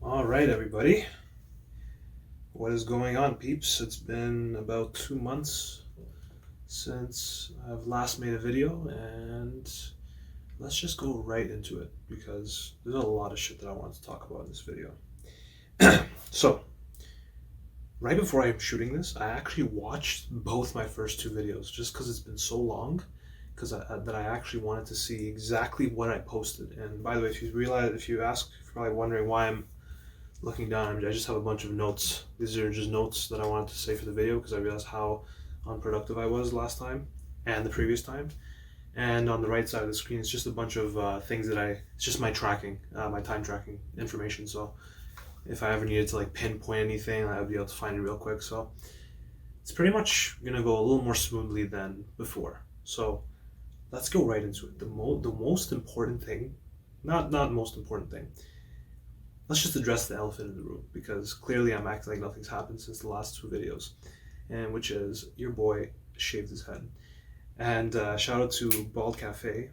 All right, everybody. What is going on, peeps? It's been about 2 months since I've last made a video, and let's just go right into it because there's a lot of shit that I want to talk about in this video. So, right before I'm shooting this, I actually watched both my first two videos just because it's been so long that I actually wanted to see exactly what I posted. And by the way, if you ask, if you're probably wondering why I'm looking down, I just have a bunch of notes. These are just notes that I wanted to say for the video because I realized how unproductive I was last time and the previous time. And on the right side of the screen, it's just a bunch of things it's just my tracking, my time tracking information. So if I ever needed to like pinpoint anything, I would be able to find it real quick. So it's pretty much gonna go a little more smoothly than before. So let's go right into it. The most important thing, not most important thing, let's just address the elephant in the room because clearly I'm acting like nothing's happened since the last two videos, and which is your boy shaved his head. And shout out to Bald Cafe.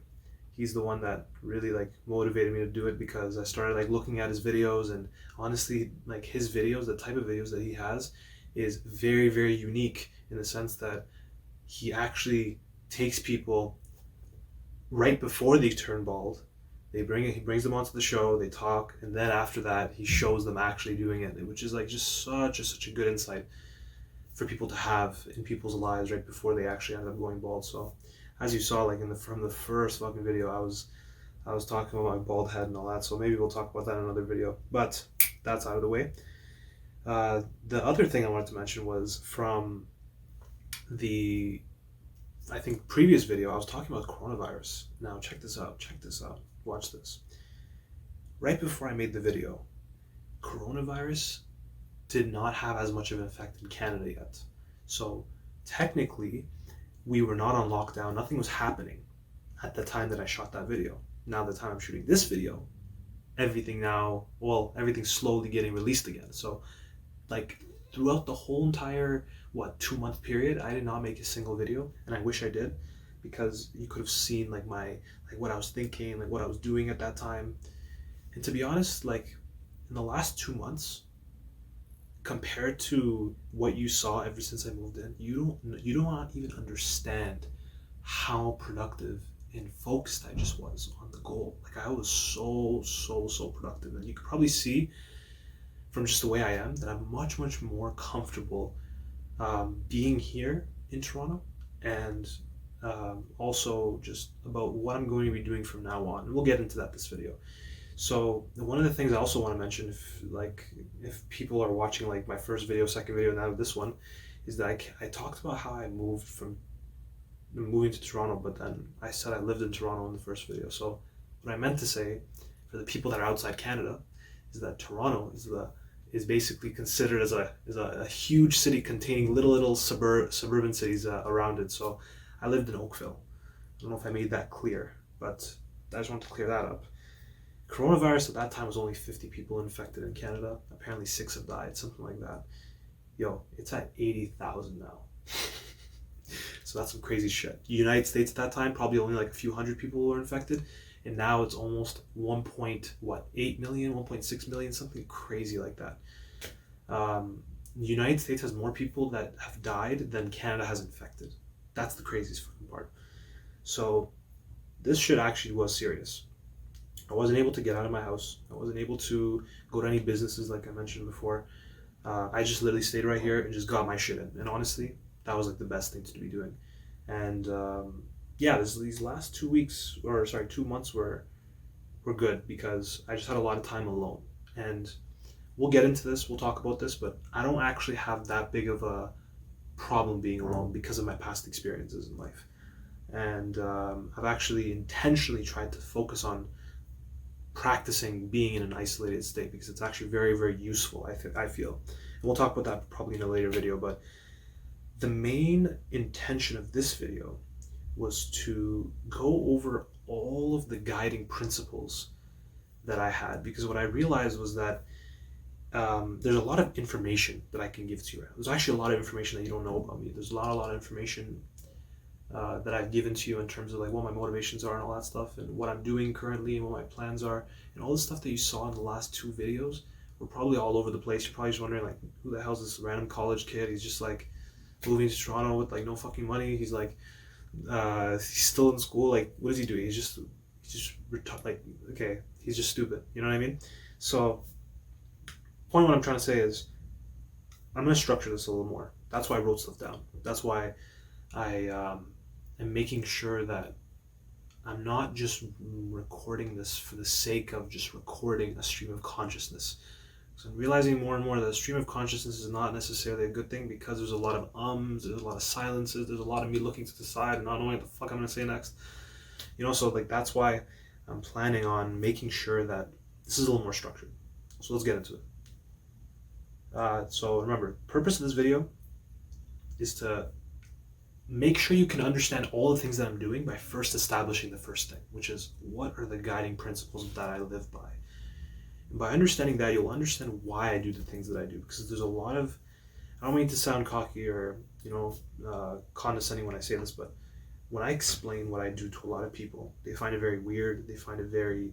He's the one that really like motivated me to do it because I started like looking at his videos, and honestly, like his videos, the type of videos that he has is very, very unique in the sense that he actually takes people right before they turn bald. He brings them onto the show, they talk, and then after that he shows them actually doing it, which is like just such a good insight for people to have in people's lives right before they actually end up going bald. So as you saw, like from the first fucking video, I was talking about my bald head and all that, so maybe we'll talk about that in another video, but that's out of the way. The other thing I wanted to mention was from the, I think, previous video, I was talking about coronavirus. Now check this out, watch this. Right before I made the video, coronavirus did not have as much of an effect in Canada yet. So technically, we were not on lockdown, nothing was happening at the time that I shot that video. Now the time I'm shooting this video, everything's slowly getting released again. So like throughout the whole entire 2-month period, I did not make a single video, and I wish I did, because you could have seen like what I was thinking, like what I was doing at that time. And to be honest, like in the last 2 months, compared to what you saw ever since I moved in, you don't even understand how productive and focused I just was on the goal. Like I was so productive, and you could probably see from just the way I am that I'm much more comfortable being here in Toronto, and also just about what I'm going to be doing from now on. And we'll get into that this video. So one of the things I also want to mention, if people are watching like my first video, second video, and now this one, is that I talked about how I moving to Toronto, but then I said I lived in Toronto in the first video. So what I meant to say for the people that are outside Canada is that Toronto is basically considered as a huge city containing little suburban cities around it. So I lived in Oakville. I don't know if I made that clear, but I just wanted to clear that up. Coronavirus at that time was only 50 people infected in Canada. Apparently 6 have died, something like that. Yo, it's at 80,000 now. So that's some crazy shit. The United States at that time, probably only like a few hundred people were infected, and now it's almost 1.8 million, 1.6 million, something crazy like that. The United States has more people that have died than Canada has infected. That's the craziest fucking part. So this shit actually was serious. I wasn't able to get out of my house. I wasn't able to go to any businesses like I mentioned before. I just literally stayed right here and just got my shit in. And honestly, that was like the best thing to be doing. And these last 2 months were good because I just had a lot of time alone. And we'll get into this, we'll talk about this, but I don't actually have that big of a problem being alone because of my past experiences in life. And I've actually intentionally tried to focus on practicing being in an isolated state because it's actually very, very useful, I feel. And we'll talk about that probably in a later video, but the main intention of this video was to go over all of the guiding principles that I had, because what I realized was that there's a lot of information that I can give to you. There's actually a lot of information that you don't know about me. There's a lot of information that I've given to you in terms of like what my motivations are and all that stuff, and what I'm doing currently and what my plans are, and all the stuff that you saw in the last two videos We're probably all over the place. You're probably just wondering like, who the hell's this random college kid? He's just like moving to Toronto with like no fucking money. He's like, he's still in school. Like, what is he doing? He's just like, okay, he's just stupid. You know what I mean? So, point what I'm trying to say is, I'm gonna structure this a little more. That's why I wrote stuff down. That's why I am making sure that I'm not just recording this for the sake of just recording a stream of consciousness. So I'm realizing more and more that a stream of consciousness is not necessarily a good thing, because there's a lot of there's a lot of silences, there's a lot of me looking to the side and not knowing what the fuck I'm gonna say next. You know, so like that's why I'm planning on making sure that this is a little more structured. So let's get into it. So remember, purpose of this video is to make sure you can understand all the things that I'm doing by first establishing the first thing, which is what are the guiding principles that I live by. And by understanding that, you'll understand why I do the things that I do, because there's a lot of, I don't mean to sound cocky or, condescending when I say this, but when I explain what I do to a lot of people, they find it very weird. They find it very,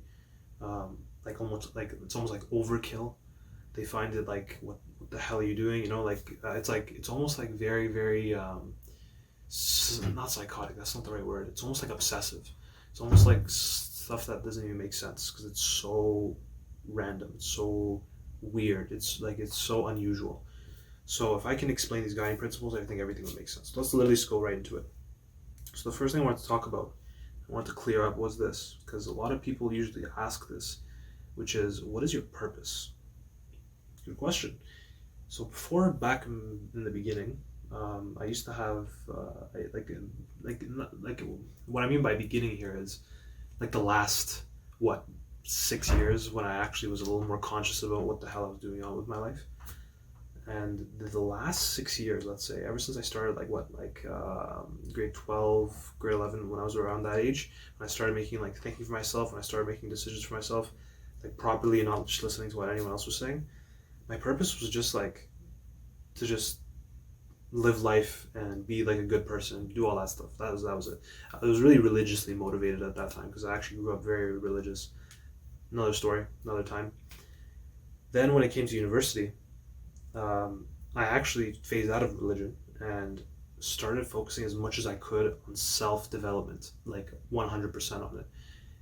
it's almost like overkill. They find it like, what the hell are you doing? It's almost like very, very, not psychotic, that's not the right word. It's almost like obsessive. It's almost like stuff that doesn't even make sense, because it's so random, it's so weird, it's so unusual. So if I can explain these guiding principles, I think everything will make sense. So let's literally just go right into it. So the first thing I wanted to talk about, I wanted to clear up, was this, because a lot of people usually ask this, which is, what is your purpose? Good question. So before, back in the beginning, I used to have what I mean by beginning here is like the last 6 years, when I actually was a little more conscious about what the hell I was doing on with my life. And the last 6 years, let's say, ever since I started grade 12, grade 11, when I was around that age, when I started making thinking for myself, when I started making decisions for myself, properly, and not just listening to what anyone else was saying, my purpose was just to just live life and be like a good person, do all that stuff. That was it. I was really religiously motivated at that time, because I actually grew up very religious. Another story, another time. Then when it came to university, I actually phased out of religion and started focusing as much as I could on self-development, 100% on it.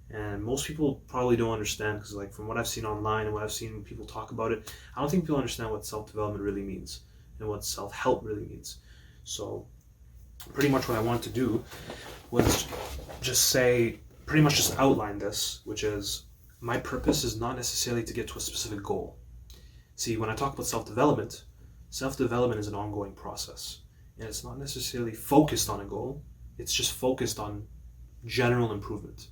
And most people probably don't understand, because from what I've seen online and what I've seen people talk about it, I don't think people understand what self-development really means and what self-help really means. So pretty much what I wanted to do was just outline this, which is, my purpose is not necessarily to get to a specific goal. See, when I talk about self-development is an ongoing process, and it's not necessarily focused on a goal, it's just focused on general improvement.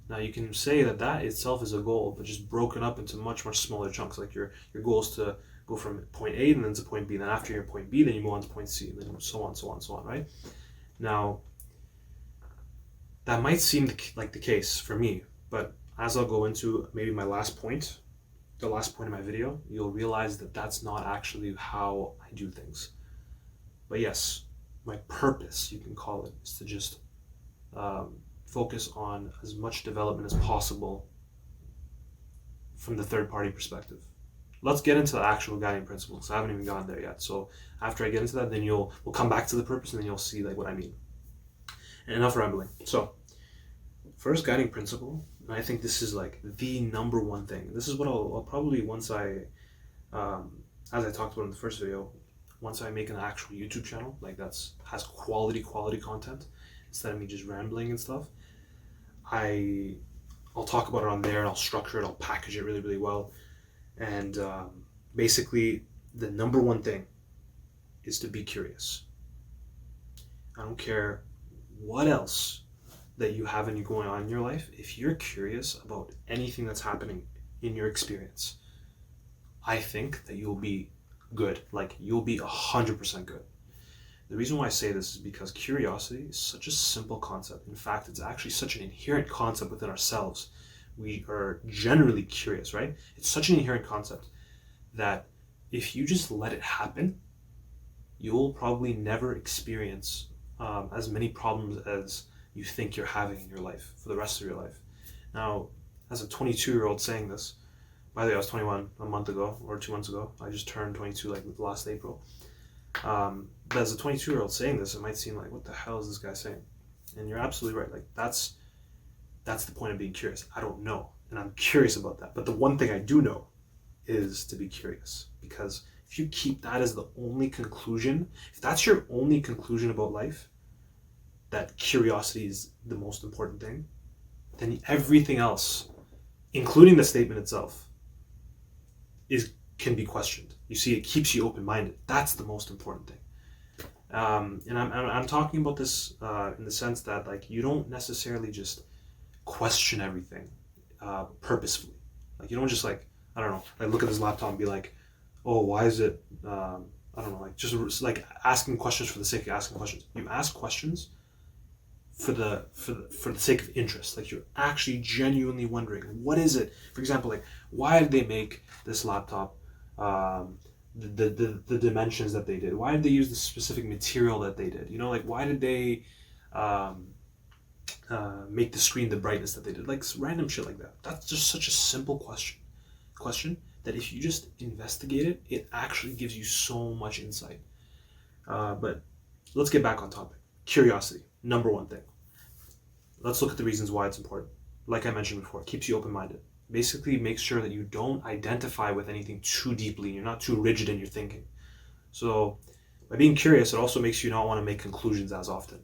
Now you can say that itself is a goal, but just broken up into much, much smaller chunks. Like your goal is to go from point A and then to point B, and then after your point B, then you move on to point C, and then so on, right? Now, that might seem like the case for me, but as I'll go into maybe the last point of my video, you'll realize that that's not actually how I do things. But yes, my purpose, you can call it, is to just focus on as much development as possible from the third-party perspective. Let's get into the actual guiding principles. I haven't even gotten there yet. So after I get into that, then we'll come back to the purpose, and then you'll see what I mean. And enough rambling. So first guiding principle, and I think this is the number one thing. This is what I'll probably, once I, as I talked about in the first video, once I make an actual YouTube channel, has quality content, instead of me just rambling and stuff, I'll talk about it on there, and I'll structure it, I'll package it really, really well. And basically, the number one thing is to be curious. I don't care what else that you have going on in your life. If you're curious about anything that's happening in your experience, I think that you'll be good. You'll be 100% good. The reason why I say this is because curiosity is such a simple concept. In fact, it's actually such an inherent concept within ourselves. We are generally curious, right? It's such an inherent concept that if you just let it happen, you'll probably never experience as many problems as you think you're having in your life for the rest of your life. Now, as a 22-year-old saying this, By the way, I was 21 a month ago or 2 months ago. I just turned 22 like last April. But as a 22-year-old saying this, it might seem like, what the hell is this guy saying? And you're absolutely right. Like that's the point of being curious. I don't know, and I'm curious about that. But the one thing I do know is to be curious, because if you keep that as the only conclusion, if that's your only conclusion about life, that curiosity is the most important thing, then everything else, including the statement itself, can be questioned. You see, it keeps you open-minded. That's the most important thing. And I'm talking about this in the sense that, like, you don't necessarily just question everything purposefully. Like, you don't just, like, I don't know, like, look at this laptop and be like, oh, why is it, I don't know, like, just like asking questions for the sake of asking questions. You ask questions for the sake of interest. Like, you're actually genuinely wondering, what is it? For example, like, why did they make this laptop the dimensions that they did? Why did they use the specific material that they did? You know, like, why did they make the screen the brightness that they did? Like, random shit like that. That's just such a simple question that if you just investigate it, it actually gives you so much insight. But let's get back on topic. Curiosity, number one thing. Let's look at the reasons why it's important. Like I mentioned before, it keeps you open-minded. Basically, make sure that you don't identify with anything too deeply. You're not too rigid in your thinking. So by being curious, it also makes you not want to make conclusions as often.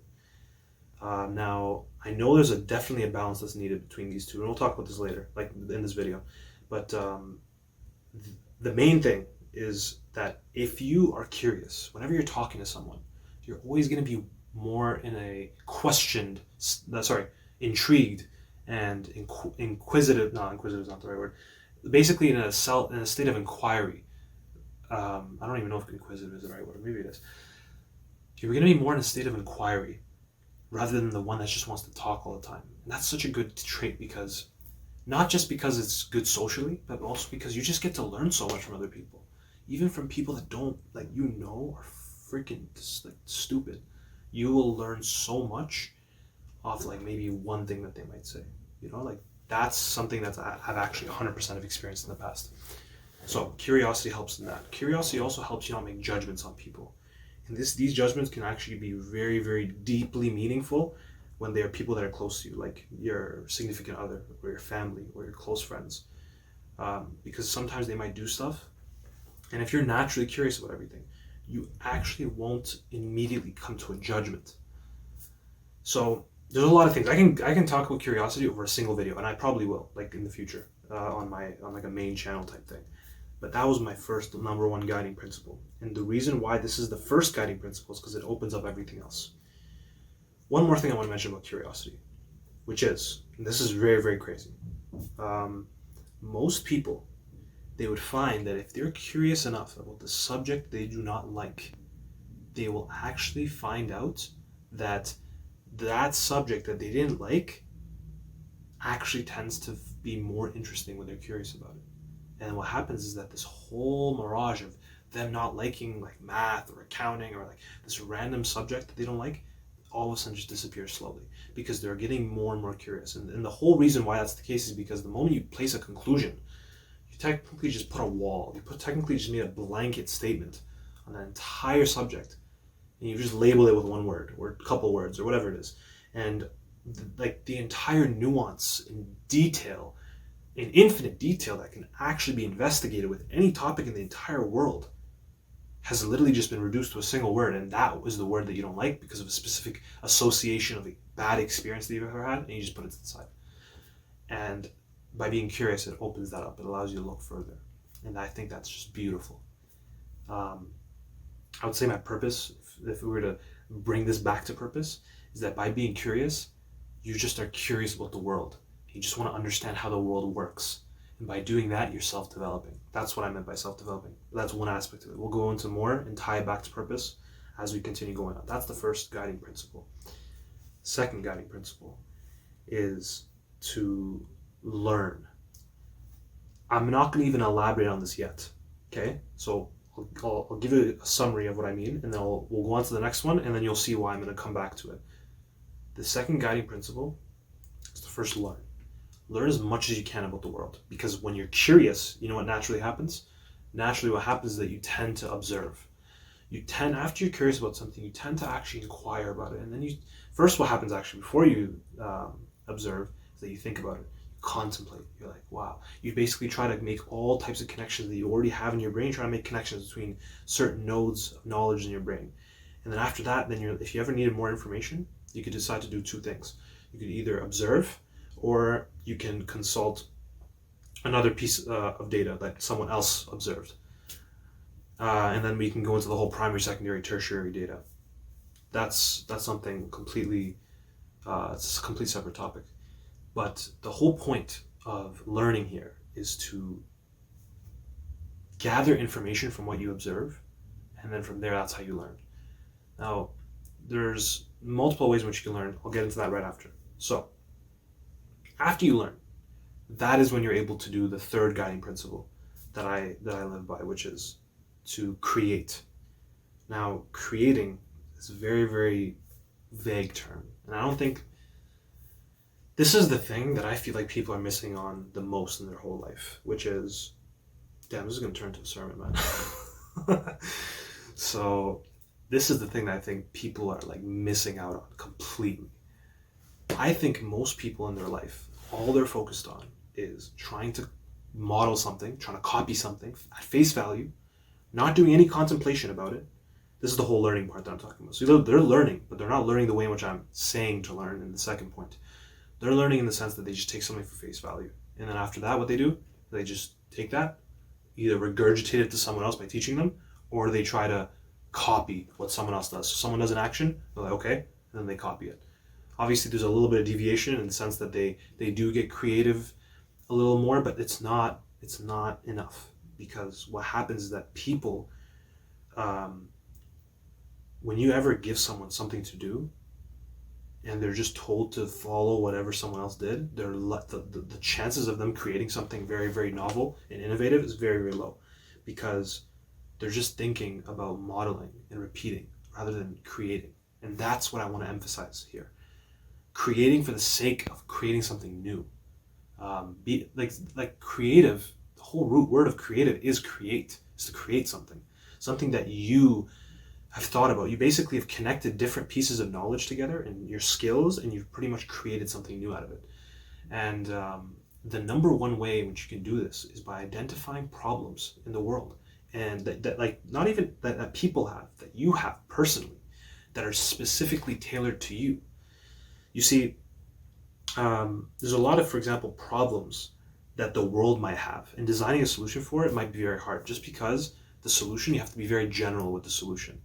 Now, I know there's definitely a balance that's needed between these two, and we'll talk about this later, like in this video. But the main thing is that if you are curious, whenever you're talking to someone, you're always going to be more in a intrigued and inquisitive. No, inquisitive is not the right word. Basically, in a state of inquiry. I don't even know if inquisitive is the right word. Maybe it is. You're going to be more in a state of inquiry rather than the one that just wants to talk all the time. And that's such a good trait, because not just because it's good socially, but also because you just get to learn so much from other people, even from people that don't, like, you know, are freaking just, like, stupid. You will learn so much off, like, maybe one thing that they might say. You know, like, that's something that I've actually 100% of experienced in the past. So curiosity helps in that. Curiosity also helps you not make judgments on people. And these judgments can actually be very, very deeply meaningful when they are people that are close to you, like your significant other or your family or your close friends. Because sometimes they might do stuff, and if you're naturally curious about everything, you actually won't immediately come to a judgment. So there's a lot of things. I can talk about curiosity over a single video, and I probably will, like, in the future, on like a main channel type thing. But that was my first number one guiding principle. And the reason why this is the first guiding principle is because it opens up everything else. One more thing I want to mention about curiosity, which is, and this is very, very crazy. Most people, they would find that if they're curious enough about the subject they do not like, they will actually find out that that subject that they didn't like actually tends to be more interesting when they're curious about it. And what happens is that this whole mirage of them not liking, like, math or accounting or, like, this random subject that they don't like, all of a sudden just disappears slowly, because they're getting more and more curious. And the whole reason why that's the case is because the moment you place a conclusion, you technically just put a wall. You technically just made a blanket statement on that entire subject, and you just label it with one word or a couple words or whatever it is. And like, the entire nuance and detail, in infinite detail, that can actually be investigated with any topic in the entire world, has literally just been reduced to a single word, and that was the word that you don't like because of a specific association of a bad experience that you've ever had, and you just put it to the side. And by being curious, it opens that up. It allows you to look further, and I think that's just beautiful. I would say my purpose, if we were to bring this back to purpose, is that by being curious, you just are curious about the world. You just want to understand how the world works. And by doing that, you're self-developing. That's what I meant by self-developing. That's one aspect of it. We'll go into more and tie it back to purpose as we continue going on. That's the first guiding principle. Second guiding principle is to learn. I'm not going to even elaborate on this yet. Okay? So I'll give you a summary of what I mean, and then we'll go on to the next one, and then you'll see why I'm going to come back to it. The second guiding principle is to first learn. learn as much as you can about the world. Because when you're curious, you know what naturally happens? Naturally what happens is that you tend to observe. After you're curious about something, you tend to actually inquire about it. And then first what happens actually before you observe is that you think about it, contemplate. You're like, wow. You basically try to make all types of connections that you already have in your brain, try to make connections between certain nodes of knowledge in your brain. And then after that, if you ever needed more information, you could decide to do two things. You could either observe, or you can consult another piece of data that someone else observed. And then we can go into the whole primary, secondary, tertiary data. That's something completely, it's a complete separate topic. But the whole point of learning here is to gather information from what you observe, and then from there, that's how you learn. Now, there's multiple ways in which you can learn. I'll get into that right after. So, after you learn, that is when you're able to do the third guiding principle that I live by, which is to create. Now, creating is a very, very vague term, and I don't think this is the thing that I feel like people are missing on the most in their whole life, which is, damn, this is going to turn into a sermon, man. So, this is the thing that I think people are like missing out on completely. I think most people in their life, all they're focused on is trying to model something, trying to copy something at face value, not doing any contemplation about it. This is the whole learning part that I'm talking about. So they're learning, but they're not learning the way in which I'm saying to learn in the second point. They're learning in the sense that they just take something for face value. And then after that, what they do, they just take that, either regurgitate it to someone else by teaching them, or they try to copy what someone else does. So someone does an action, they're like, okay, and then they copy it. Obviously, there's a little bit of deviation in the sense that they do get creative a little more, but it's not enough, because what happens is that people, when you ever give someone something to do, and they're just told to follow whatever someone else did, the chances of them creating something very, very novel and innovative is very, very low, because they're just thinking about modeling and repeating rather than creating. And that's what I want to emphasize here. Creating for the sake of creating something new. Be like creative, the whole root word of creative is create, is to create something that you have thought about. You basically have connected different pieces of knowledge together and your skills, and you've pretty much created something new out of it. And the number one way in which you can do this is by identifying problems in the world, and that like not even that people have, that you have personally, that are specifically tailored to you. You see, there's a lot of, for example, problems that the world might have, and designing a solution for it might be very hard, just because the solution, you have to be very general with the solution.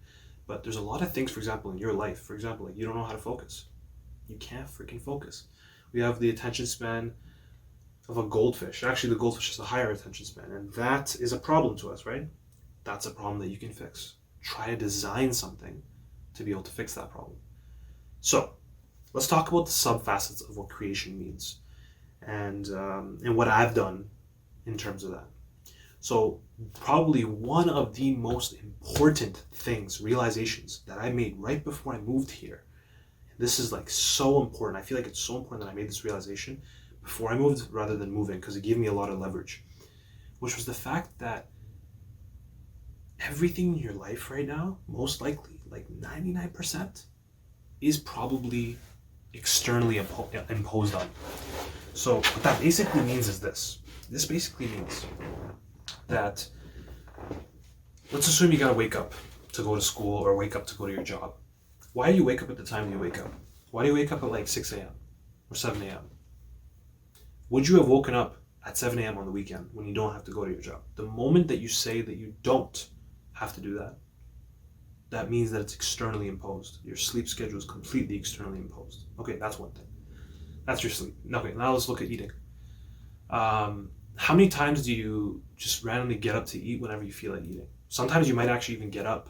But there's a lot of things, for example, in your life, for example, like you don't know how to focus. You can't freaking focus. We have the attention span of a goldfish. Actually, the goldfish has a higher attention span, and that is a problem to us, right? That's a problem that you can fix. Try to design something to be able to fix that problem. So, let's talk about the sub-facets of what creation means, and what I've done in terms of that. So probably one of the most important things, realizations that I made right before I moved here, and this is like so important. I feel like it's so important that I made this realization before I moved rather than moving, because it gave me a lot of leverage, which was the fact that everything in your life right now, most likely, like 99%, is probably externally imposed on. So what that basically means is this. This basically means that, let's assume you gotta wake up to go to school or wake up to go to your job. Why do you wake up at the time you wake up? Why do you wake up at like 6 a.m. or 7 a.m.? Would you have woken up at 7 a.m. on the weekend when you don't have to go to your job? The moment that you say that you don't have to do that, that means that it's externally imposed. Your sleep schedule is completely externally imposed. Okay, that's one thing. That's your sleep. Okay, now let's look at eating. How many times do you just randomly get up to eat whenever you feel like eating? Sometimes you might actually even get up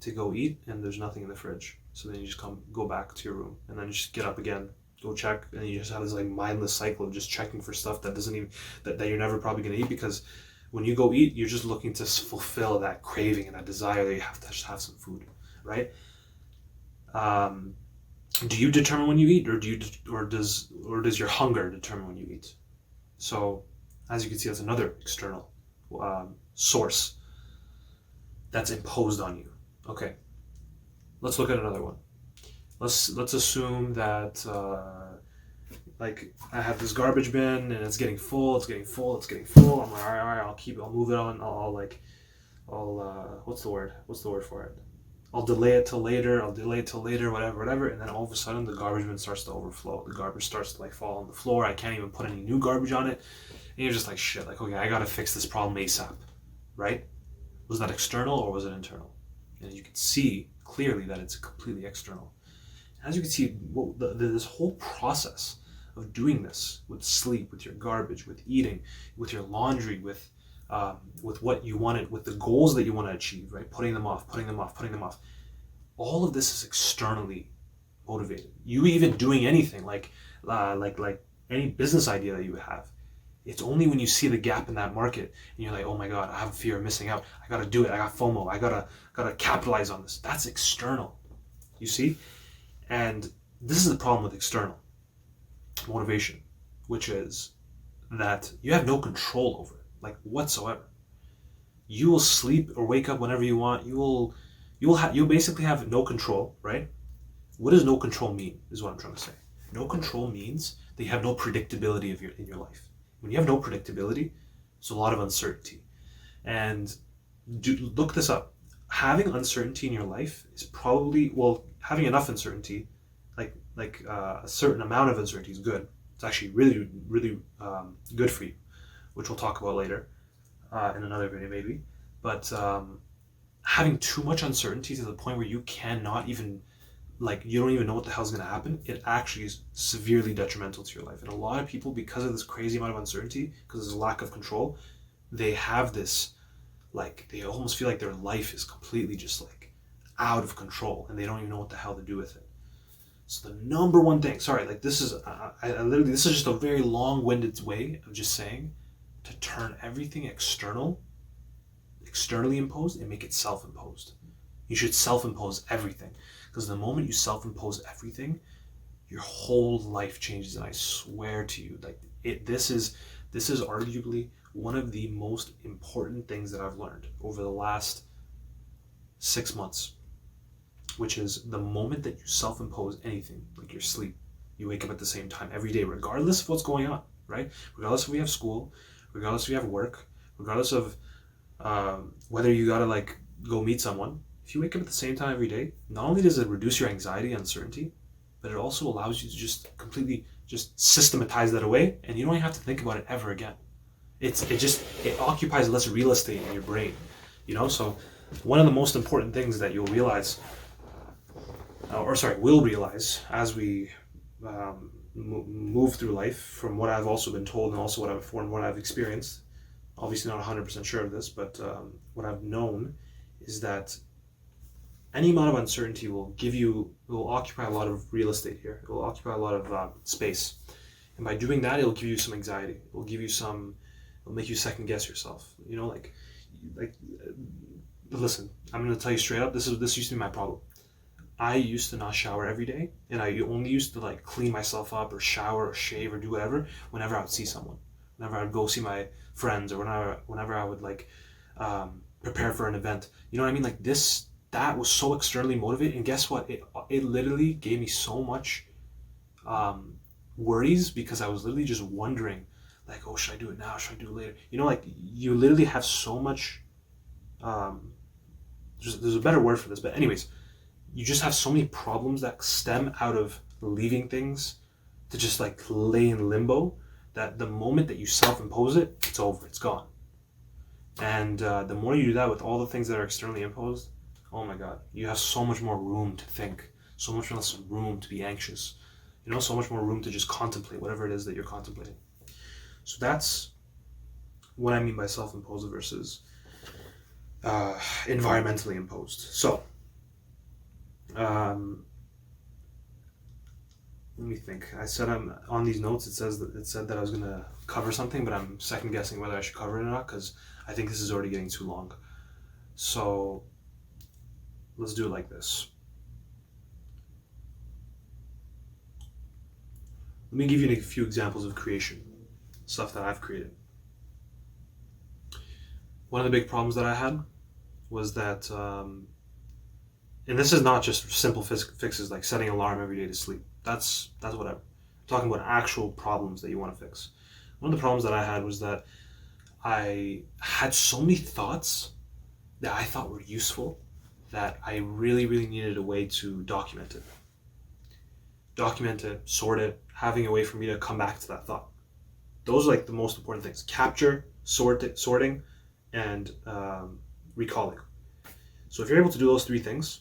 to go eat and there's nothing in the fridge. So then you just go back to your room, and then you just get up again, go check, and you just have this like mindless cycle of just checking for stuff that doesn't even, that you're never probably gonna eat, because when you go eat, you're just looking to fulfill that craving and that desire that you have to just have some food, right? Do you determine when you eat, or does your hunger determine when you eat? So as you can see, that's another external source that's imposed on you. Okay, let's look at another one. Let's assume that like I have this garbage bin and it's getting full, it's getting full, it's getting full. I'm like, all right, I'll move it on. What's the word? What's the word for it? I'll delay it till later. Whatever. And then all of a sudden, the garbage bin starts to overflow. The garbage starts to like fall on the floor. I can't even put any new garbage on it. And you're just like, shit. Like, okay, I gotta fix this problem ASAP, right? Was that external or was it internal? And you can see clearly that it's completely external. As you can see, this whole process of doing this with sleep, with your garbage, with eating, with your laundry, with what you wanted, with the goals that you want to achieve, right? Putting them off. All of this is externally motivated. You even doing anything like any business idea that you have, it's only when you see the gap in that market and you're like, oh my God, I have a fear of missing out. I gotta do it. I got FOMO. I gotta capitalize on this. That's external. You see? And this is the problem with external motivation, which is that you have no control over it, like whatsoever. You will sleep or wake up whenever you want. You'll basically have no control, right? What does no control mean? Is what I'm trying to say. No control means that you have no predictability in your life. When you have no predictability, there's a lot of uncertainty. And look this up. Having uncertainty in your life is probably, well, having enough uncertainty, like a certain amount of uncertainty is good. It's actually really, really good for you, which we'll talk about later in another video maybe. But having too much uncertainty to the point where you cannot even, you don't even know what the hell's going to happen, it actually is severely detrimental to your life. And a lot of people, because of this crazy amount of uncertainty, because there's a lack of control, they have this, they almost feel like their life is completely just out of control and they don't even know what the hell to do with it. So the number one thing, this is this is just a very long-winded way of just saying to turn everything externally imposed and make it self-imposed. You should self-impose everything, because the moment you self-impose everything, your whole life changes. And I swear to you, this is arguably one of the most important things that I've learned over the last 6 months, which is the moment that you self-impose anything, like your sleep, you wake up at the same time every day, regardless of what's going on, right? Regardless if we have school, regardless if you have work, regardless of whether you gotta go meet someone. If you wake up at the same time every day, not only does it reduce your anxiety and uncertainty, but it also allows you to just completely just systematize that away, and you don't even have to think about it ever again. It occupies less real estate in your brain, So one of the most important things that you'll realize, will realize as we move through life, from what I've also been told and also what I've experienced, obviously not 100% sure of this, but what I've known is that any amount of uncertainty will occupy a lot of real estate here. It will occupy a lot of space. And by doing that, it'll give you some anxiety. It'll make you second guess yourself. Listen, I'm going to tell you straight up, this used to be my problem. I used to not shower every day, and I only used to clean myself up or shower or shave or do whatever whenever I would see someone. Whenever I would go see my friends, or whenever I would prepare for an event. You know what I mean? That was so externally motivated, and guess what? It literally gave me so much worries, because I was literally just wondering, oh, should I do it now? Should I do it later? You literally have so much. There's a better word for this, but anyways, you just have so many problems that stem out of leaving things to just lay in limbo, that the moment that you self-impose it, it's over, it's gone. And the more you do that with all the things that are externally imposed, oh my God, you have so much more room to think, so much less room to be anxious, so much more room to just contemplate whatever it is that you're contemplating. So that's what I mean by self-imposed versus environmentally imposed. So let me think. I said I'm on these notes. It said that I was gonna cover something, but I'm second guessing whether I should cover it or not, because I think this is already getting too long. So let's do it like this. Let me give you a few examples of creation. stuff that I've created. One of the big problems that I had was that, and this is not just simple fixes like setting an alarm every day to sleep. That's whatever. I'm talking about actual problems that you want to fix. One of the problems that I had was that I had so many thoughts that I thought were useful that I really, really needed a way to document it. Document it, sort it, having a way for me to come back to that thought. Those are like the most important things. Capture, sorting, and recalling. So if you're able to do those three things,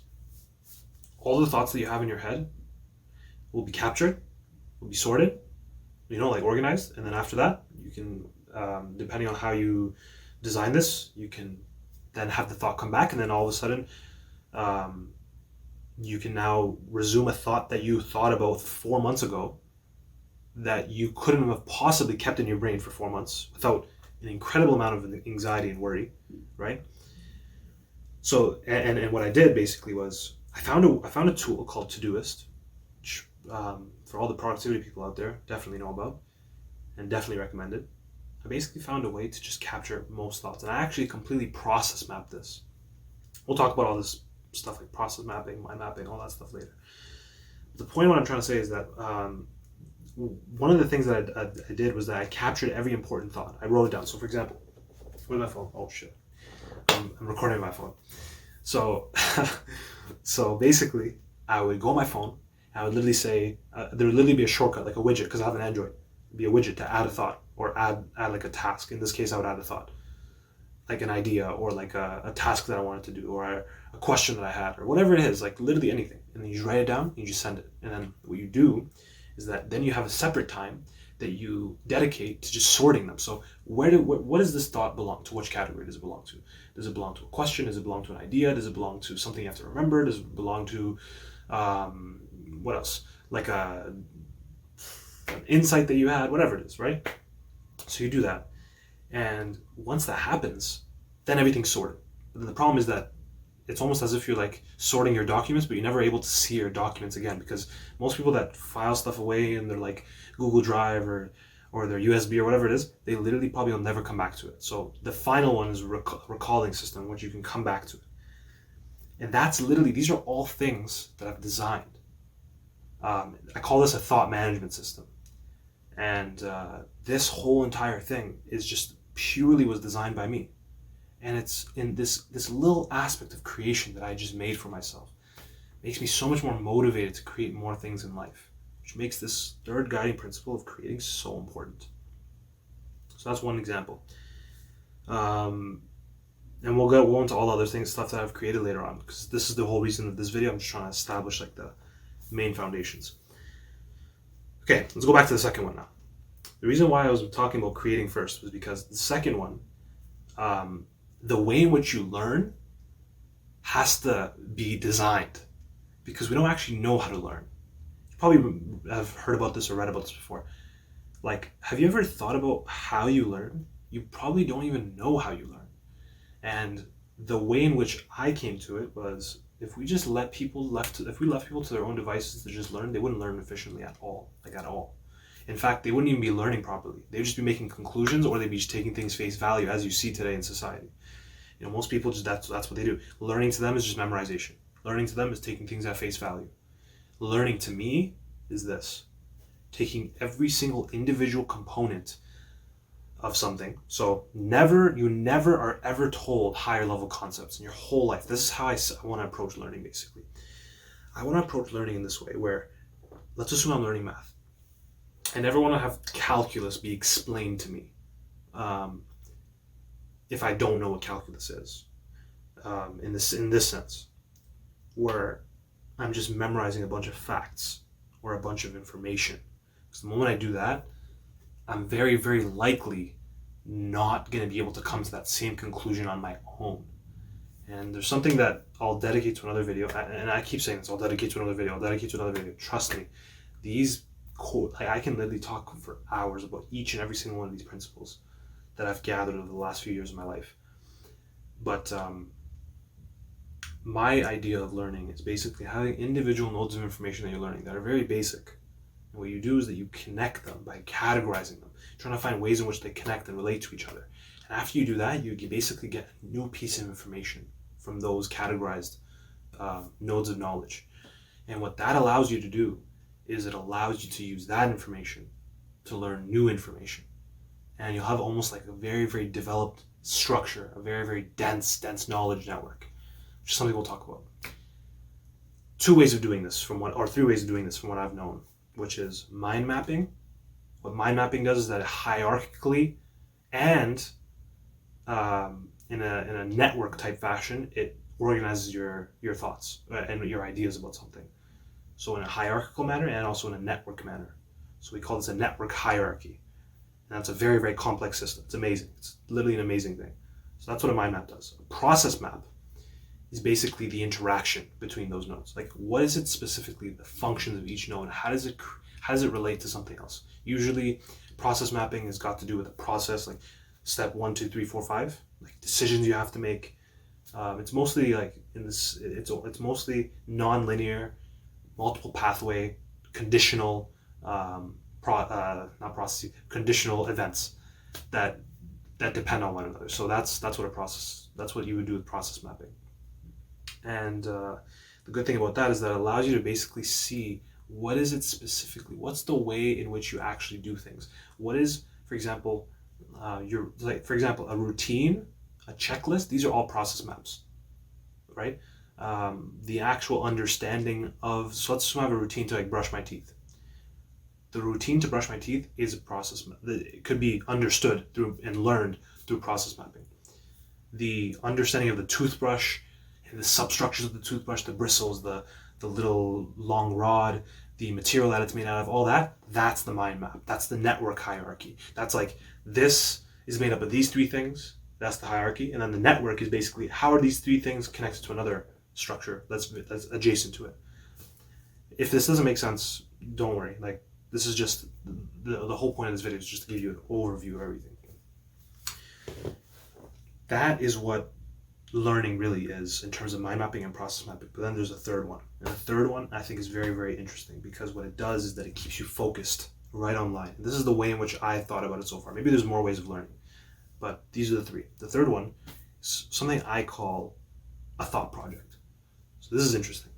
all the thoughts that you have in your head will be captured, will be sorted, like organized, and then after that, you can, depending on how you design this, you can then have the thought come back, and then all of a sudden, you can now resume a thought that you thought about 4 months ago that you couldn't have possibly kept in your brain for 4 months without an incredible amount of anxiety and worry, right? So, and what I did basically was I found a tool called Todoist, which for all the productivity people out there definitely know about and definitely recommend it. I basically found a way to just capture most thoughts, and I actually completely process mapped this. We'll talk about all this stuff like process mapping, mind mapping, all that stuff later. The point of what I'm trying to say is that one of the things that I did was that I captured every important thought. I wrote it down. So for example, where's my phone? Oh shit. I'm recording my phone. So, so basically, I would go on my phone. I would literally say, there would literally be a shortcut, like a widget, because I have an Android. It'd be a widget to add a thought or add like a task. In this case, I would add a thought, like an idea or like a task that I wanted to do or a question that I had or whatever it is, like literally anything. And then you just write it down and you just send it. And then what you do is that then you have a separate time that you dedicate to just sorting them. So what does this thought belong to? Which category does it belong to? Does it belong to a question? Does it belong to an idea? Does it belong to something you have to remember? Does it belong to what else? Like an insight that you had, whatever it is, right? So you do that. And once that happens, then everything's sorted. But then the problem is that it's almost as if you're like sorting your documents, but you're never able to see your documents again, because most people that file stuff away in their like Google Drive or their USB or whatever it is, they literally probably will never come back to it. So the final one is a recalling system, which you can come back to it. And that's literally, these are all things that I've designed. I call this a thought management system. And this whole entire thing is just purely was designed by me. And it's in this little aspect of creation that I just made for myself. It makes me so much more motivated to create more things in life, which makes this third guiding principle of creating so important. So that's one example. And we'll go into all the other things, stuff that I've created later on, because this is the whole reason of this video. I'm just trying to establish like the main foundations. Okay, let's go back to the second one now. The reason why I was talking about creating first was because the second one, the way in which you learn has to be designed, because we don't actually know how to learn. You probably have heard about this or read about this before. Like, have you ever thought about how you learn? You probably don't even know how you learn. And the way in which I came to it was, if we just left people to their own devices to just learn, they wouldn't learn efficiently at all, like at all. In fact, they wouldn't even be learning properly. They'd just be making conclusions, or they'd be just taking things face value, as you see today in society. Most people just, that's what they do. Learning to them is just memorization. Learning to them is taking things at face value. Learning to me is this: taking every single individual component of something. So you never are ever told higher level concepts in your whole life. This is how I want to approach learning, basically. I want to approach learning in this way, where, let's assume I'm learning math. I never want to have calculus be explained to me if I don't know what calculus is, in this sense, where I'm just memorizing a bunch of facts or a bunch of information. Because the moment I do that, I'm very, very likely not going to be able to come to that same conclusion on my own. And there's something that I'll dedicate to another video, and I keep saying this, I'll dedicate to another video, trust me. I can literally talk for hours about each and every single one of these principles that I've gathered over the last few years of my life. But my idea of learning is basically having individual nodes of information that you're learning that are very basic, And what you do is that you connect them by categorizing them, trying to find ways in which they connect and relate to each other. And after you do that, you basically get a new piece of information from those categorized nodes of knowledge. And what that allows you to do is it allows you to use that information to learn new information. And you'll have almost like a very, very developed structure, a very, very dense knowledge network, which is something we'll talk about. Three ways of doing this from what I've known, which is mind mapping. What mind mapping does is that it hierarchically and in a network type fashion, it organizes your thoughts and your ideas about something. So in a hierarchical manner and also in a network manner. So we call this a network hierarchy. And that's a very, very complex system. It's amazing. It's literally an amazing thing. So that's what a mind map does. A process map is basically the interaction between those nodes. Like, what is it specifically, the functions of each node? How does it relate to something else? Usually, process mapping has got to do with a process, like step 1, 2, 3, 4, 5, like decisions you have to make. It's mostly like it's mostly non-linear, multiple pathway, conditional, conditional events that depend on one another. So that's what you would do with process mapping. And the good thing about that is that it allows you to basically see what is it specifically, what's the way in which you actually do things. What is, for example, a routine, a checklist. These are all process maps, right? The actual understanding of, so let's have a routine to like brush my teeth. The routine to brush my teeth is a process map. It could be understood through and learned through process mapping. The understanding of the toothbrush and the substructures of the toothbrush, the bristles, the little long rod, the material that it's made out of, all that's the mind map. That's the network hierarchy. That's like, this is made up of these three things. That's the hierarchy. And then the network is basically, how are these three things connected to another structure that's adjacent to it. If this doesn't make sense, don't worry. Like, this is just, the whole point of this video is just to give you an overview of everything. That is what learning really is in terms of mind mapping and process mapping. But then there's a third one. And the third one I think is very, very interesting, because what it does is that it keeps you focused right online. And this is the way in which I thought about it so far. Maybe there's more ways of learning, but these are the three. The third one is something I call a thought project. So this is interesting.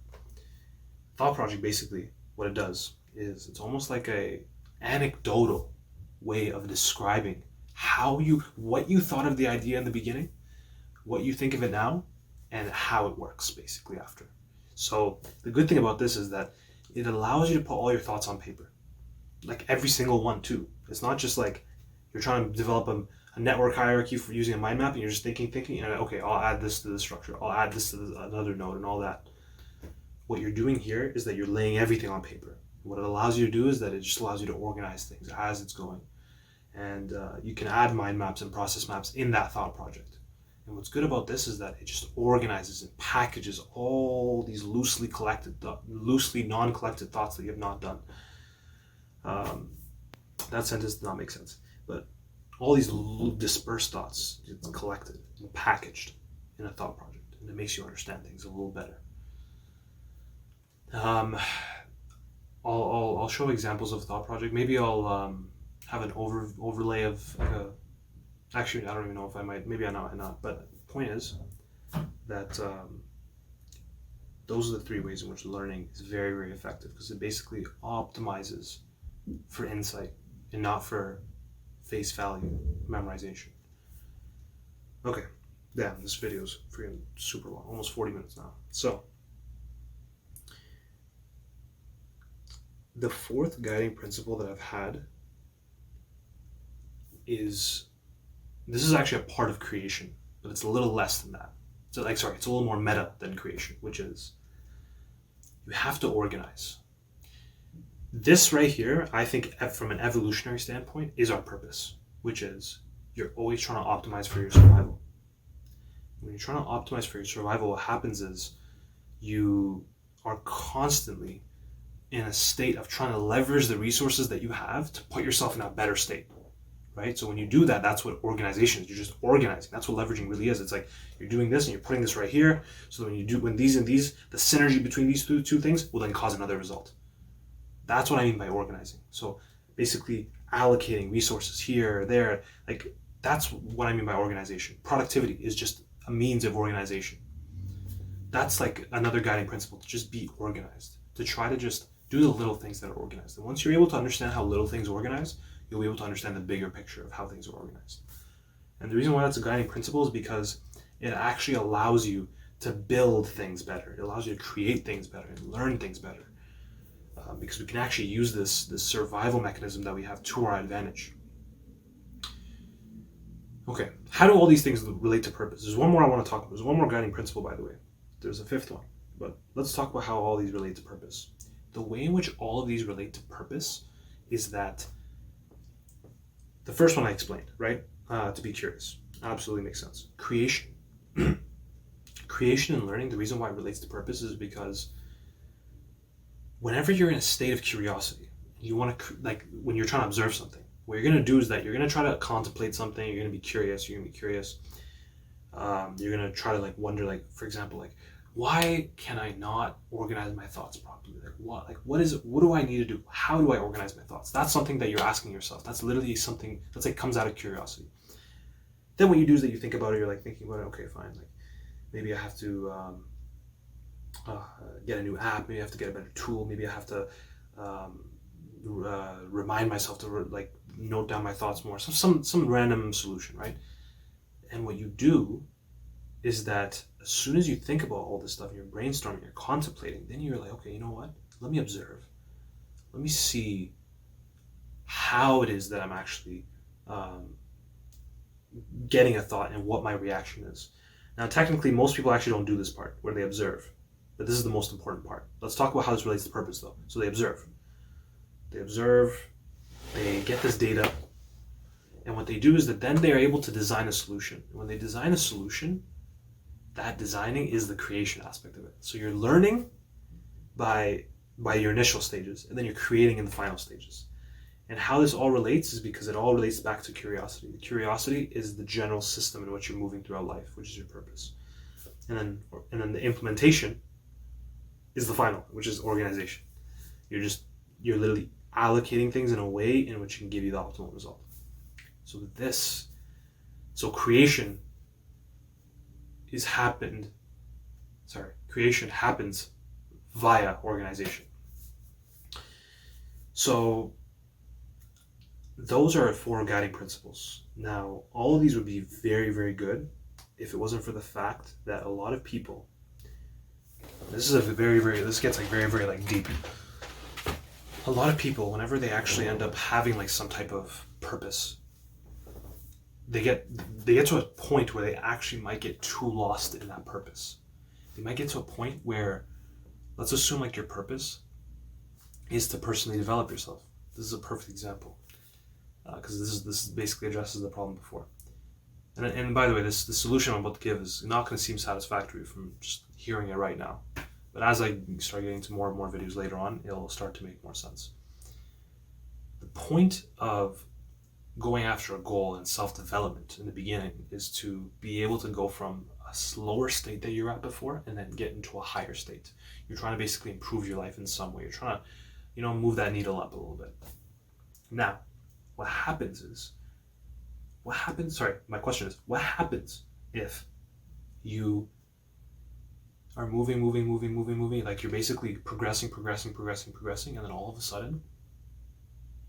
Thought project, basically what it does is it's almost like a anecdotal way of describing what you thought of the idea in the beginning, what you think of it now, and how it works basically after. So the good thing about this is that it allows you to put all your thoughts on paper, like every single one too. It's not just like you're trying to develop a network hierarchy for using a mind map and you're just thinking, and okay, I'll add this to this structure, I'll add this to another node and all that. What you're doing here is that you're laying everything on paper. What it allows you to do is that it just allows you to organize things as it's going. And you can add mind maps and process maps in that thought project. And what's good about this is that it just organizes and packages all these loosely non-collected thoughts that you have not done. That sentence did not make sense. But all these dispersed thoughts, it's collected and packaged in a thought project. And it makes you understand things a little better. I'll show examples of thought project. Maybe I'll have an overlay of like actually, I don't even know if I might. Maybe I might not. But the point is that those are the three ways in which learning is very, very effective, because it basically optimizes for insight and not for face value memorization. Okay, damn, this video is freaking super long, almost 40 minutes now. So the fourth guiding principle that I've had is, this is actually a part of creation, but it's a little less than that. So it's a little more meta than creation, which is you have to organize. This right here, I think from an evolutionary standpoint, is our purpose, which is you're always trying to optimize for your survival. When you're trying to optimize for your survival, what happens is you are constantly in a state of trying to leverage the resources that you have to put yourself in a better state, right? So when you do that, that's what organization is. You're just organizing. That's what leveraging really is. It's like you're doing this and you're putting this right here. So when these and these, the synergy between these two things will then cause another result. That's what I mean by organizing. So basically allocating resources here or there, like that's what I mean by organization. Productivity is just a means of organization. That's like another guiding principle, to just be organized, to try to just do the little things that are organized. And once you're able to understand how little things organize, you'll be able to understand the bigger picture of how things are organized. And the reason why that's a guiding principle is because it actually allows you to build things better. It allows you to create things better and learn things better. Because we can actually use this survival mechanism that we have to our advantage. Okay, how do all these things relate to purpose? There's one more I want to talk about. There's one more guiding principle, by the way. There's a fifth one, but let's talk about how all these relate to purpose. The way in which all of these relate to purpose is that the first one I explained, right? To be curious. Absolutely makes sense. Creation. Creation and learning, the reason why it relates to purpose is because whenever you're in a state of curiosity, you want to, like when you're trying to observe something, what you're going to do is that you're going to try to contemplate something, you're going to be curious, you're going to try to like wonder, like, for example, like, why can I not organize my thoughts properly? Like what do I need to do? How do I organize my thoughts? That's something that you're asking yourself. That's literally something that's like comes out of curiosity. Then what you do is that you think about it, you're like thinking about it, okay, fine, like maybe I have to get a new app, maybe I have to get a better tool, maybe I have to remind myself to like note down my thoughts more, some random solution, right? And what you do is that as soon as you think about all this stuff, you're brainstorming, you're contemplating, then you're like, okay, you know what? Let me observe. Let me see how it is that I'm actually getting a thought and what my reaction is. Now, technically, most people actually don't do this part where they observe, but this is the most important part. Let's talk about how this relates to purpose, though. So they observe. They get this data, and what they do is that then they're able to design a solution. And when they design a solution, that designing is the creation aspect of it. So you're learning by your initial stages, and then you're creating in the final stages. And how this all relates is because it all relates back to curiosity. The curiosity is the general system in which you're moving throughout life, which is your purpose. And then the implementation is the final, which is organization. You're literally allocating things in a way in which can give you the optimal result. So creation creation happens via organization. So those are 4 guiding principles. Now, all of these would be very, very good if it wasn't for the fact that a lot of people, this gets like very, very like deep. A lot of people, whenever they actually end up having like some type of purpose, they get to a point where they actually might get too lost in that purpose. They might get to a point where, let's assume like your purpose is to personally develop yourself. This is a perfect example, because this basically addresses the problem before. And by the way, the solution I'm about to give is not going to seem satisfactory from just hearing it right now. But as I start getting to more and more videos later on, it'll start to make more sense. The point of going after a goal and self-development in the beginning is to be able to go from a slower state that you're at before and then get into a higher state. You're trying to basically improve your life in some way. You're trying to, move that needle up a little bit. Now, my question is, what happens if you are moving, like you're basically progressing, and then all of a sudden,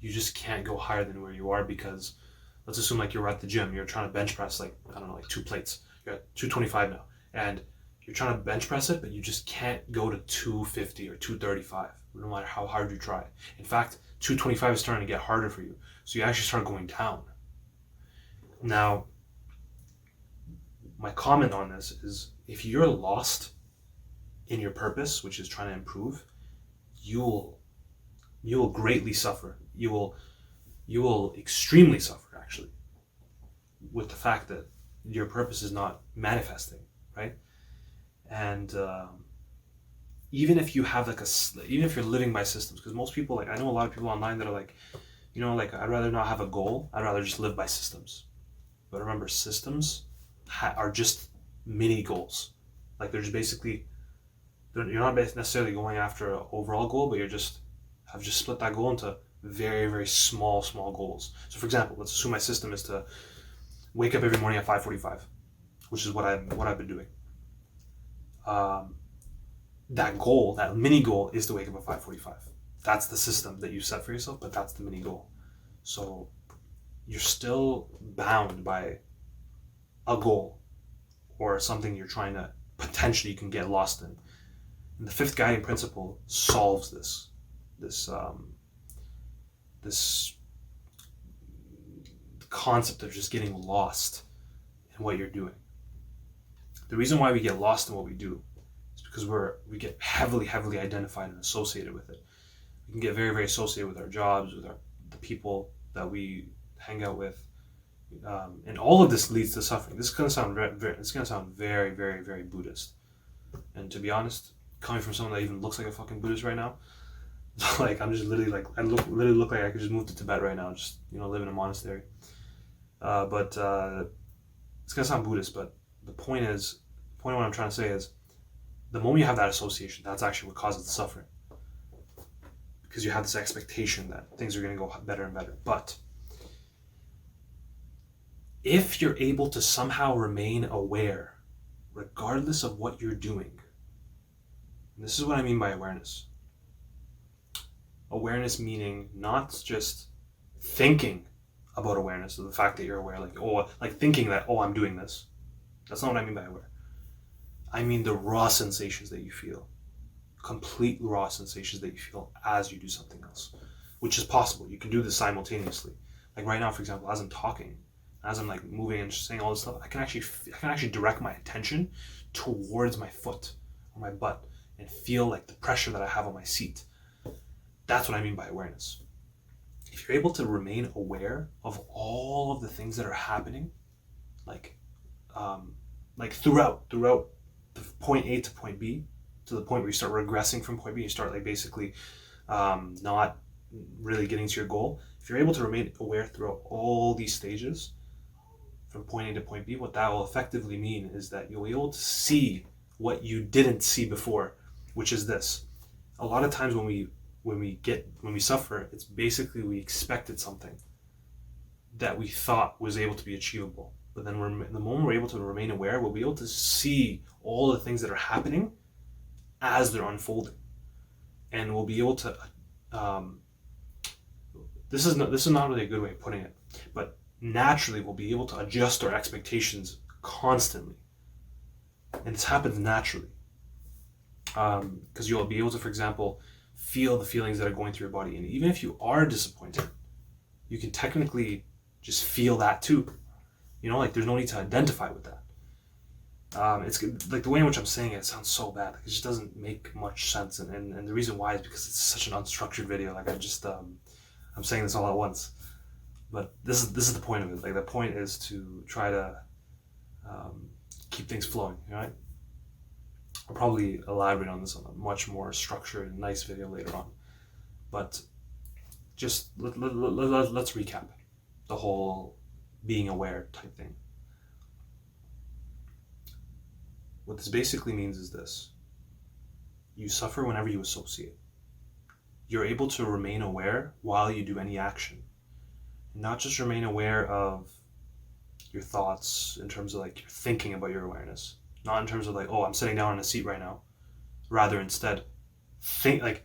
you just can't go higher than where you are because, let's assume like you're at the gym, you're trying to bench press like 2 plates, you're at 225 now, and you're trying to bench press it, but you just can't go to 250 or 235, no matter how hard you try. In fact, 225 is starting to get harder for you, so you actually start going down. Now, my comment on this is, if you're lost in your purpose, which is trying to improve, you will greatly suffer. You will extremely suffer, actually, with the fact that your purpose is not manifesting, right? And even if you have even if you're living by systems, because most people, like I know a lot of people online that are like, I'd rather not have a goal. I'd rather just live by systems. But remember, systems are just mini goals. Like they're just basically, you're not necessarily going after an overall goal, but you're just I've just split that goal into very, very small goals. So for example, let's assume my system is to wake up every morning at 5:45, which is what I've been doing. That goal, that mini goal, is to wake up at 5:45. That's the system that you set for yourself, but that's the mini goal. So you're still bound by a goal or something you're trying to potentially you can get lost in. And the fifth guiding principle solves this concept of just getting lost in what you're doing. The reason why we get lost in what we do is because we get heavily identified and associated with it. We can get very, very associated with our jobs, with the people that we hang out with, and all of this leads to suffering. This is going to sound very, very, very Buddhist. And to be honest, coming from someone that even looks like a fucking Buddhist right now, like I'm just literally like literally look like I could just move to Tibet right now, just live in a monastery. But it's gonna sound Buddhist, but the point of what I'm trying to say is, the moment you have that association, that's actually what causes the suffering. Because you have this expectation that things are gonna go better and better. But if you're able to somehow remain aware, regardless of what you're doing, and this is what I mean by awareness. Awareness meaning not just thinking about awareness, of the fact that you're aware, like thinking that, I'm doing this. That's not what I mean by aware. I mean the raw sensations that you feel. Complete raw sensations that you feel as you do something else. Which is possible. You can do this simultaneously. Like right now, for example, as I'm talking, as I'm like moving and saying all this stuff, I can actually direct my attention towards my foot or my butt and feel like the pressure that I have on my seat. That's what I mean by awareness. If you're able to remain aware of all of the things that are happening, like throughout the point A to point B, to the point where you start regressing from point B, you start like basically not really getting to your goal. If you're able to remain aware throughout all these stages, from point A to point B, what that will effectively mean is that you'll be able to see what you didn't see before, which is this. A lot of times when we suffer, it's basically we expected something that we thought was able to be achievable. But then the moment we're able to remain aware, we'll be able to see all the things that are happening as they're unfolding. And we'll be able to, this is not really a good way of putting it, but naturally we'll be able to adjust our expectations constantly. And this happens naturally. Because you'll be able to, for example, feel the feelings that are going through your body. And even if you are disappointed, you can technically just feel that too. Like there's no need to identify with that. It's like the way in which I'm saying it sounds so bad. It just doesn't make much sense. And the reason why is because it's such an unstructured video. Like I'm saying this all at once. But this is the point of it. Like the point is to try to keep things flowing, right? I'll probably elaborate on this on a much more structured and nice video later on. But just let's recap the whole being aware type thing. What this basically means is this. You suffer whenever you associate. You're able to remain aware while you do any action. And not just remain aware of your thoughts in terms of like you're thinking about your awareness. Not in terms of like, I'm sitting down in a seat right now. Rather instead, think like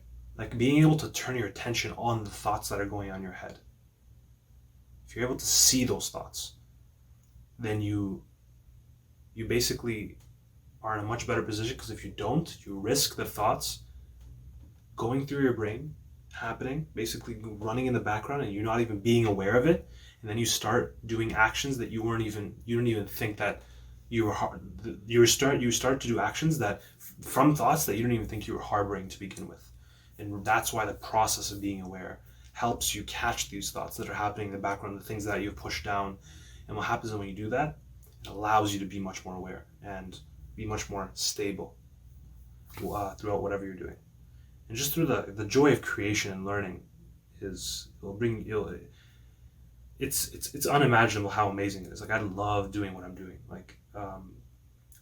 being able to turn your attention on the thoughts that are going on in your head. If you're able to see those thoughts, then you basically are in a much better position, because if you don't, you risk the thoughts going through your brain, happening, basically running in the background, and you're not even being aware of it, and then you start doing actions that you didn't even think that you start to do actions that from thoughts that you didn't even think you were harboring to begin with. And that's why the process of being aware helps you catch these thoughts that are happening in the background, the things that you've pushed down. And what happens when you do that, it allows you to be much more aware and be much more stable throughout whatever you're doing. And just through the joy of creation and learning it's unimaginable how amazing it is. Like I love doing what I'm doing. Like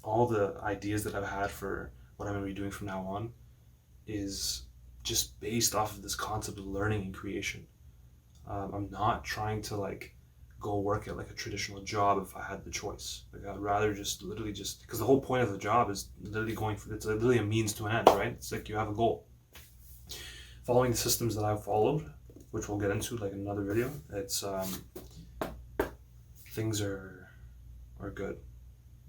all the ideas that I've had for what I'm going to be doing from now on is just based off of this concept of learning and creation. I'm not trying to like go work at like a traditional job if I had the choice. Like I'd rather just literally just, because the whole point of the job is literally going for, it's literally a means to an end, right? It's like you have a goal. Following the systems that I've followed, which we'll get into like in another video, it's things are good.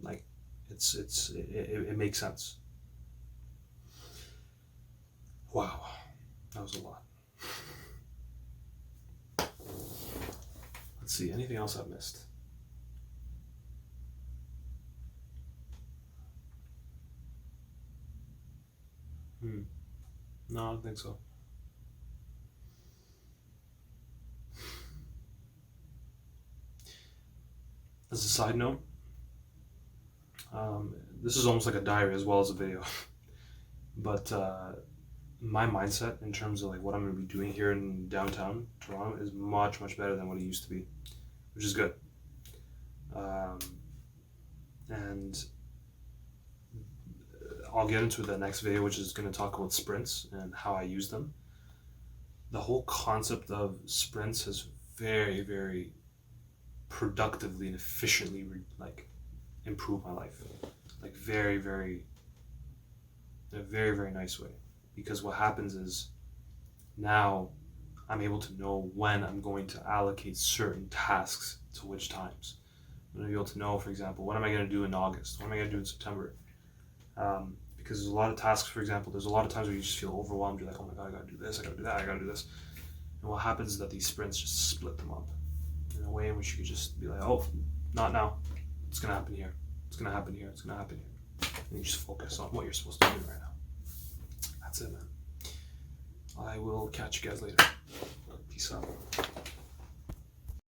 Like it makes sense. Wow, that was a lot. Let's see, anything else I've missed? No, I don't think so. As a side note, this is almost like a diary as well as a video, but my mindset in terms of like what I'm going to be doing here in downtown Toronto is much better than what it used to be, which is good. And I'll get into the next video, which is going to talk about sprints and how I use them. The whole concept of sprints has very productively and efficiently like improved my life, like in a very nice way. Because what happens is now I'm able to know when I'm going to allocate certain tasks to which times. I'm going to be able to know, for example, what am I going to do in August? What am I going to do in September? Because there's a lot of tasks, for example, there's a lot of times where you just feel overwhelmed. You're like, oh my God, I got to do this, I got to do that, I got to do this. And what happens is that these sprints just split them up in a way in which you could just be like, oh, not now. It's going to happen here. It's going to happen here. It's going to happen here. And you just focus on what you're supposed to do right now. That's it, man. I will catch you guys later. Peace out.